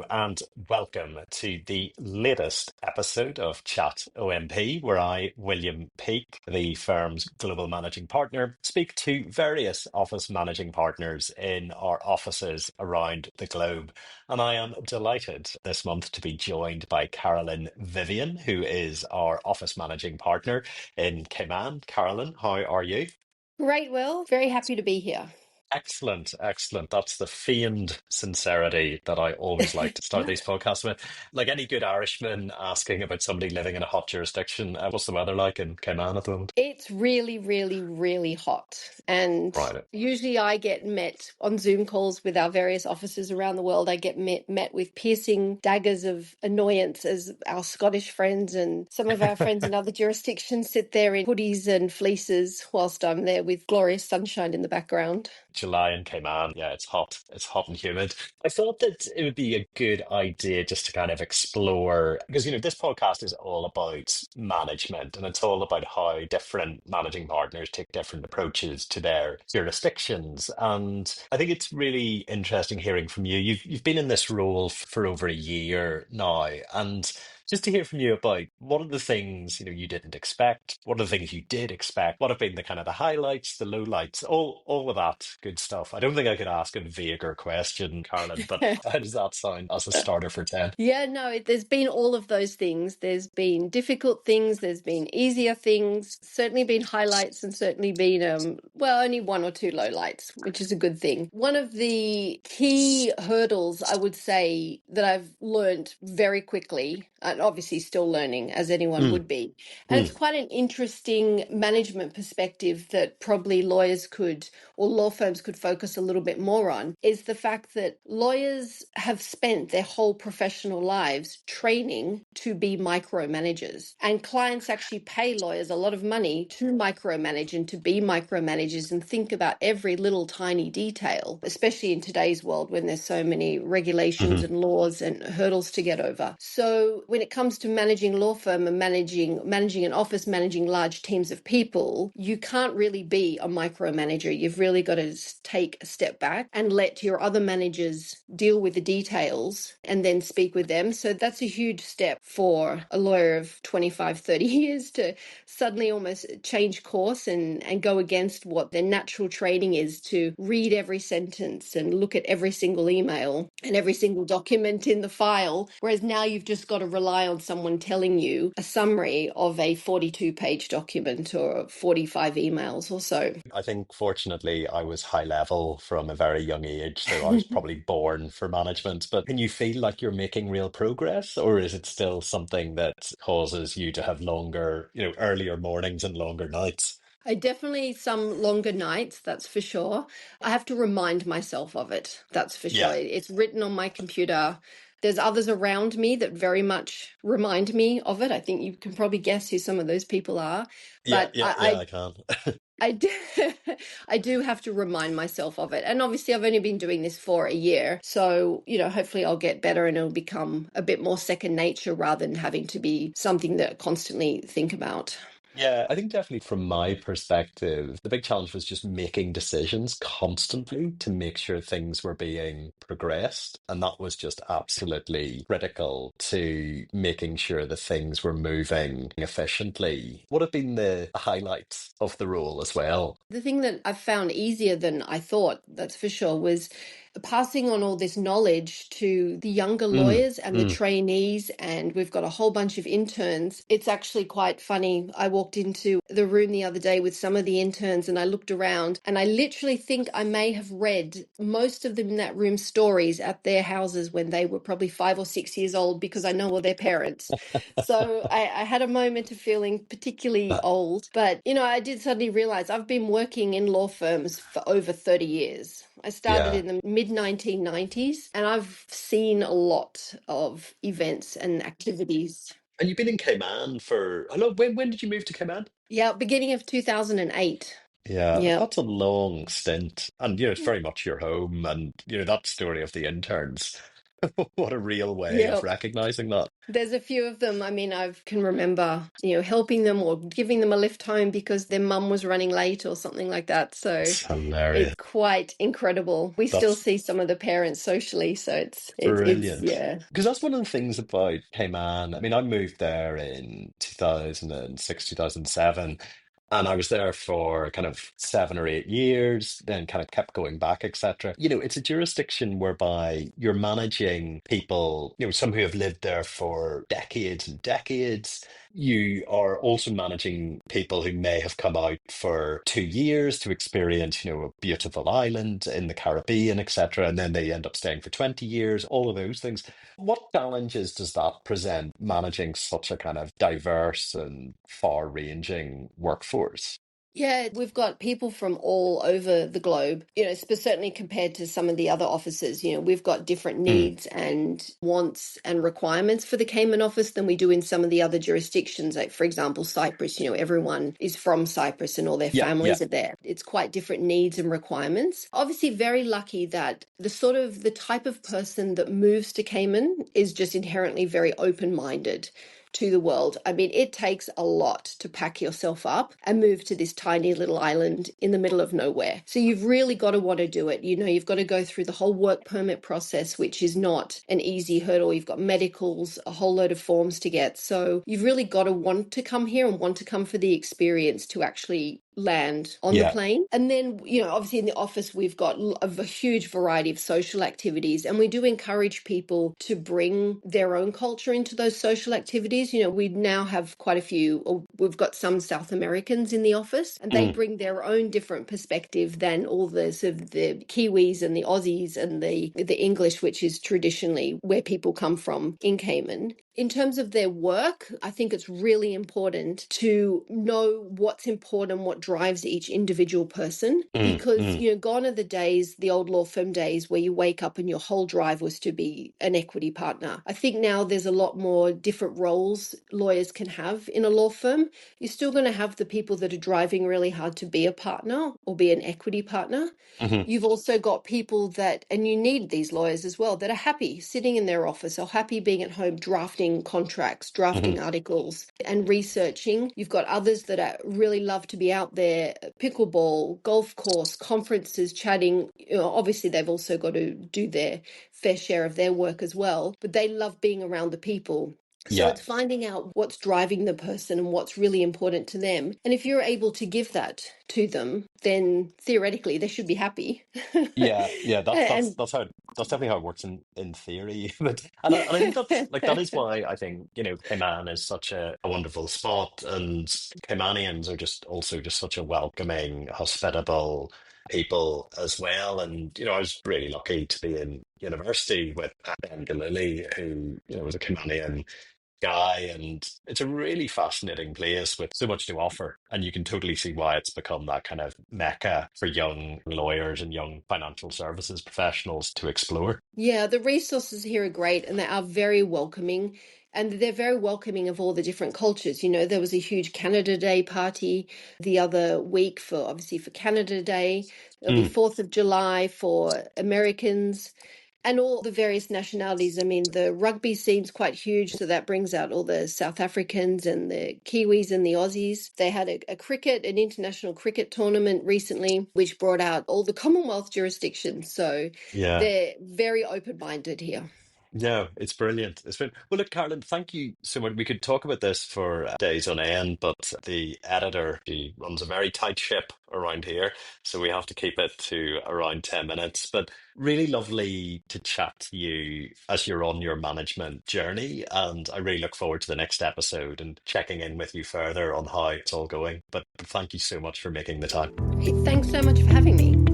and welcome to the latest episode of Chat OMP, where I, William Peake, the firm's global managing partner, speak to various office managing partners in our offices around the globe. And I am delighted this month to be joined by Carolynn Vivian, who is our office managing partner in Cayman. Carolynn, how are you? Great, Will. Very happy to be here. Excellent, excellent. That's the feigned sincerity that I always like to start these podcasts with. Like any good Irishman asking about somebody living in a hot jurisdiction, what's the weather like in Cayman at the moment? It's really, really, really hot. And Right. usually I get met on Zoom calls with our various offices around the world. I get met with piercing daggers of annoyance as our Scottish friends and some of our friends in other jurisdictions sit there in hoodies and fleeces whilst I'm there with glorious sunshine in the background. July in Cayman. Yeah, it's hot. It's hot and humid. I thought that it would be a good idea just to kind of explore, because, this podcast is all about management and it's all about how different managing partners take different approaches to their jurisdictions. And I think it's really interesting hearing from you. You've been in this role for over a year now, and just to hear from you about what are the things you didn't expect, what are the things you did expect, what have been the kind of the highlights, the lowlights, all of that good stuff. I don't think I could ask a vaguer question, Carolyn, but how does that sound as a starter for 10? Yeah, no, there's been all of those things. There's been difficult things, there's been easier things, certainly been highlights and certainly been, only one or two lowlights, which is a good thing. One of the key hurdles, I would say, that I've learned very quickly, and obviously still learning as anyone Mm, would be, and it's mm, quite an interesting management perspective that probably lawyers could or law firms could focus a little bit more on, is the fact that lawyers have spent their whole professional lives training to be micromanagers. And clients actually pay lawyers a lot of money to micromanage and to be micromanagers and think about every little tiny detail, especially in today's world when there's so many regulations mhm. and laws and hurdles to get over. So when it comes to managing a law firm and managing an office, managing large teams of people, you can't really be a micromanager. You've really got to take a step back and let your other managers deal with the details and then speak with them. So that's a huge step for a lawyer of 25, 30 years to suddenly almost change course and go against what their natural training is, to read every sentence and look at every single email and every single document in the file. Whereas now you've just got to rely on someone telling you a summary of a 42-page document or 45 emails or so. I think fortunately I was high level from a very young age, so I was probably born for management. But can you feel like you're making real progress, or is it still something that causes you to have longer, earlier mornings and longer nights? I definitely some longer nights, that's for sure. I have to remind myself of it, that's for sure. Yeah, It's written on my computer. There's others around me that very much remind me of it. I think you can probably guess who some of those people are. yeah, But yeah, yeah, I can. I do, I do have to remind myself of it. And obviously, I've only been doing this for a year. So, hopefully I'll get better and it'll become a bit more second nature rather than having to be something that I constantly think about. Yeah, I think definitely from my perspective, the big challenge was just making decisions constantly to make sure things were being progressed. And that was just absolutely critical to making sure that things were moving efficiently. What have been the highlights of the role as well? The thing that I found easier than I thought, that's for sure, was passing on all this knowledge to the younger Mm, lawyers and the mm. trainees. And we've got a whole bunch of interns. It's actually quite funny. I walked into the room the other day with some of the interns and I looked around and I literally think I may have read most of them in that room stories at their houses when they were probably 5 or 6 years old, because I know all their parents. So I had a moment of feeling particularly old. But, I did suddenly realize I've been working in law firms for over 30 years. I started Yeah. in the mid 1990s and I've seen a lot of events and activities. And you've been in Cayman for, I know, when did you move to Cayman? Yeah, beginning of 2008. Yeah, Yeah. that's a long stint. And, it's very much your home. And, that story of the interns. What a real way Yeah. of recognizing that. There's a few of them. I mean, I can remember, helping them or giving them a lift home because their mum was running late or something like that. So It's hilarious. it's quite incredible. We still That's see some of the parents socially, so it's brilliant. yeah. Because that's one of the things about Cayman. I mean, I moved there in 2006, 2007, and I was there for kind of 7 or 8 years, then kind of kept going back, etc. It's a jurisdiction whereby you're managing people, some who have lived there for decades and decades. You are also managing people who may have come out for 2 years to experience, a beautiful island in the Caribbean, etc. And then they end up staying for 20 years, all of those things. What challenges does that present managing such a kind of diverse and far-ranging workforce? Yeah, we've got people from all over the globe, certainly compared to some of the other offices. We've got different Mm, needs and wants and requirements for the Cayman office than we do in some of the other jurisdictions. Like, for example, Cyprus, everyone is from Cyprus and all their yeah, yeah. families are there. It's quite different needs and requirements. Obviously, very lucky that the type of person that moves to Cayman is just inherently very open-minded to the world. I mean, it takes a lot to pack yourself up and move to this tiny little island in the middle of nowhere. So you've really got to want to do it. You've got to go through the whole work permit process, which is not an easy hurdle. You've got medicals, a whole load of forms to get. So you've really got to want to come here and want to come for the experience to actually land on the Yeah. plane. And then, obviously in the office, we've got a huge variety of social activities, and we do encourage people to bring their own culture into those social activities. We now have quite a few, or we've got some South Americans in the office, and they Mm, bring their own different perspective than all the sort of the Kiwis and the Aussies and the English, which is traditionally where people come from in Cayman. In terms of their work, I think it's really important to know what's important, what drives each individual person, mm, because, mm, gone are the days, the old law firm days, where you wake up and your whole drive was to be an equity partner. I think now there's a lot more different roles lawyers can have in a law firm. You're still going to have the people that are driving really hard to be a partner or be an equity partner. mhm, You've also got people that, and you need these lawyers as well, that are happy sitting in their office or happy being at home drafting contracts, mhm. drafting articles, and researching. You've got others that are really love to be out there, pickleball, golf course, conferences, chatting. Obviously, they've also got to do their fair share of their work as well, but they love being around the people. So Yeah. it's finding out what's driving the person and what's really important to them. And if you're able to give that to them, then theoretically they should be happy. Yeah, yeah, And that's definitely how it works in theory. But and I think that's like that is why I think, Cayman is such a wonderful spot, and Caymanians are just also just such a welcoming, hospitable people as well. And I was really lucky to be in university with Ben Galili, who was a Caymanian guy, and it's a really fascinating place with so much to offer. And you can totally see why it's become that kind of mecca for young lawyers and young financial services professionals to explore. yeah, the resources here are great and they are very welcoming. And they're very welcoming of all the different cultures. There was a huge Canada Day party the other week for obviously for Canada Day. There'll be Mm, 4th of July for Americans and all the various nationalities. I mean, the rugby scene's quite huge, so that brings out all the South Africans and the Kiwis and the Aussies. They had an international cricket tournament recently, which brought out all the Commonwealth jurisdictions. So yeah. they're very open-minded here. Yeah, it's brilliant. It's been well. Look, Carolyn, thank you so much. We could talk about this for days on end, but the editor, she runs a very tight ship around here, so we have to keep it to around 10 minutes. But really lovely to chat to you as you're on your management journey, and I really look forward to the next episode and checking in with you further on how it's all going. But thank you so much for making the time. Hey, thanks so much for having me.